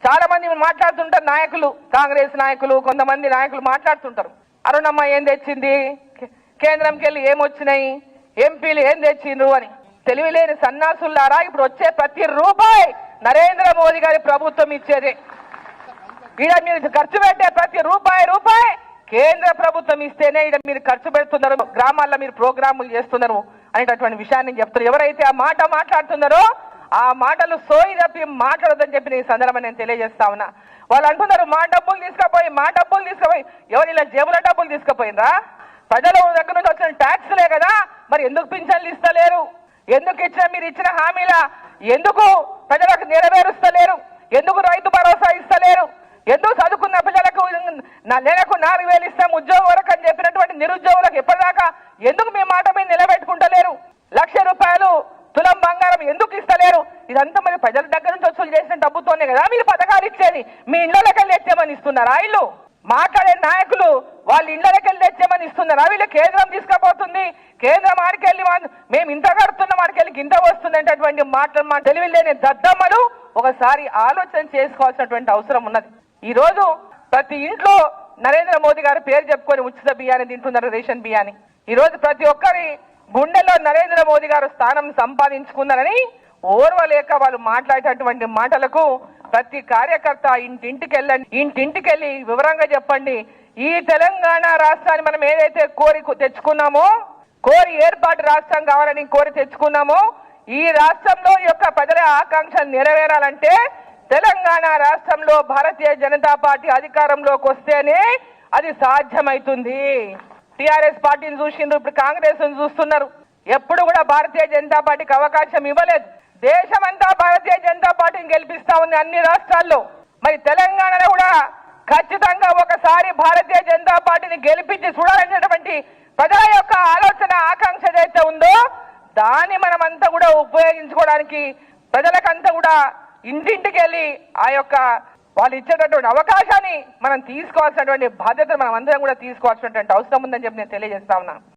చాలా మంది మాట్లాడుతుంటారు నాయకులు, కాంగ్రెస్ నాయకులు, కొంతమంది నాయకులు మాట్లాడుతుంటారు. అరుణమ్మ ఏం తెచ్చింది, కేంద్రంకి వెళ్ళి ఏమొచ్చినాయి, ఎంపీలు ఏం తెచ్చిండ్రు అని. తెలివిలేని సన్నాసులారా, ఇప్పుడు వచ్చే ప్రతి రూపాయి నరేంద్ర మోదీ గారి ప్రభుత్వం ఇచ్చేదే. ఈడ మీరు ఖర్చు పెట్టే ప్రతి రూపాయి కేంద్ర ప్రభుత్వం ఇస్తేనే ఈడ మీరు ఖర్చు పెడుతున్నారు, గ్రామాల్లో మీరు ప్రోగ్రాములు చేస్తున్నారు అనేటటువంటి విషయాన్ని చెప్తున్నారు. ఎవరైతే ఆ మాట మాట్లాడుతున్నారో ఆ మాటలు సోయి తప్పి మాట్లాడొద్దని చెప్పి ఈ సందర్భంగా నేను తెలియజేస్తా ఉన్నా. వాళ్ళు అంటున్నారు మా డబ్బులు తీసుకుపోయి ఎవరు ఇలా జేబుల డబ్బులు తీసుకుపోయిందా? ప్రజల దగ్గర నుంచి వచ్చిన ట్యాక్స్లే కదా, మరి ఎందుకు పింఛన్లు ఇస్తలేరు? ఎందుకు మీరు ఇచ్చిన హామీల ఎందుకు ప్రజలకు నెరవేరుస్తలేరు? ఎందుకు రైతు భరోసా ఇస్తలేరు? ఎందుకు చదువుకున్న పిల్లలకు నెలకు 4,000 ఇస్తాం ఉద్యోగం వరకు అని చెప్పినటువంటి నిరుద్యోగులకు ఎప్పటిదాకా ఎందుకు మీ మాట మీద నిలబెట్టుకుంటలేరు? 1,00,000 రూపాయలు తులం బంగారం ఎందుకు ఇస్తలేరు? ఇదంతా మరి ప్రజల దగ్గర నుంచి వసూలు చేసిన డబ్బుతోనే కదా మీరు పథకాలు ఇచ్చేది. మీ ఇళ్లకెళ్ళి తెచ్చేమని ఇస్తున్నారా? ఇల్లు మాట్లాడే నాయకులు వాళ్ళ ఇళ్లకెళ్ళి తెచ్చేమని ఇస్తున్నారా? వీళ్ళు కేంద్రం తీసుకుపోతుంది, కేంద్రం ఆడికెళ్ళి మేము ఇంత కడుతున్నాం, ఆడికెళ్ళి ఇంత వస్తుంది అనేటటువంటి మాటలు తెలివిలేని దద్దమ్మలు ఒకసారి ఆలోచన చేసుకోవాల్సినటువంటి అవసరం ఉన్నది. ఈ రోజు ప్రతి ఇంట్లో నరేంద్ర మోదీ గారి పేరు చెప్పుకొని ఉచిత బియ్యాన్ని తింటున్నారు, రేషన్ బియ్యాన్ని. ఈ రోజు ప్రతి ఒక్కరి గుండెలో నరేంద్ర మోదీ గారు స్థానం సంపాదించుకున్నారని ఓర్వలేక వాళ్ళు మాట్లాడేటటువంటి మాటలకు ప్రతి కార్యకర్త ఇంటింటికెళ్ళి వివరంగా చెప్పండి. ఈ తెలంగాణ రాష్ట్రాన్ని మనం ఏదైతే కోరి తెచ్చుకున్నామో, కోరి ఏర్పాటు రాష్ట్రం కావాలని కోరి తెచ్చుకున్నామో, ఈ రాష్ట్రంలో యొక్క ప్రజల ఆకాంక్ష నెరవేరాలంటే తెలంగాణ రాష్ట్రంలో భారతీయ జనతా పార్టీ అధికారంలోకి వస్తేనే అది సాధ్యమవుతుంది. టిఆర్ఎస్ పార్టీని చూసిండ్రు, ఇప్పుడు కాంగ్రెస్ చూస్తున్నారు. ఎప్పుడు కూడా భారతీయ జనతా పార్టీకి అవకాశం ఇవ్వలేదు. దేశమంతా భారతీయ జనతా పార్టీని గెలిపిస్తా ఉంది అన్ని రాష్ట్రాల్లో. మరి తెలంగాణలో కూడా ఖచ్చితంగా ఒకసారి భారతీయ జనతా పార్టీని గెలిపించి చూడాలనేటువంటి ప్రజల యొక్క ఆలోచన ఆకాంక్ష ఏదైతే ఉందో దాన్ని మనమంతా కూడా ఉపయోగించుకోవడానికి ప్రజలకంతా కూడా ఇంటింటికి వెళ్ళి ఆ యొక్క వాళ్ళు ఇచ్చేటటువంటి అవకాశాన్ని మనం తీసుకోవాల్సినటువంటి బాధ్యత మనం అందరం కూడా తీసుకోవాల్సినటువంటి అవసరం ఉందని చెప్పి నేను తెలియజేస్తా ఉన్నా.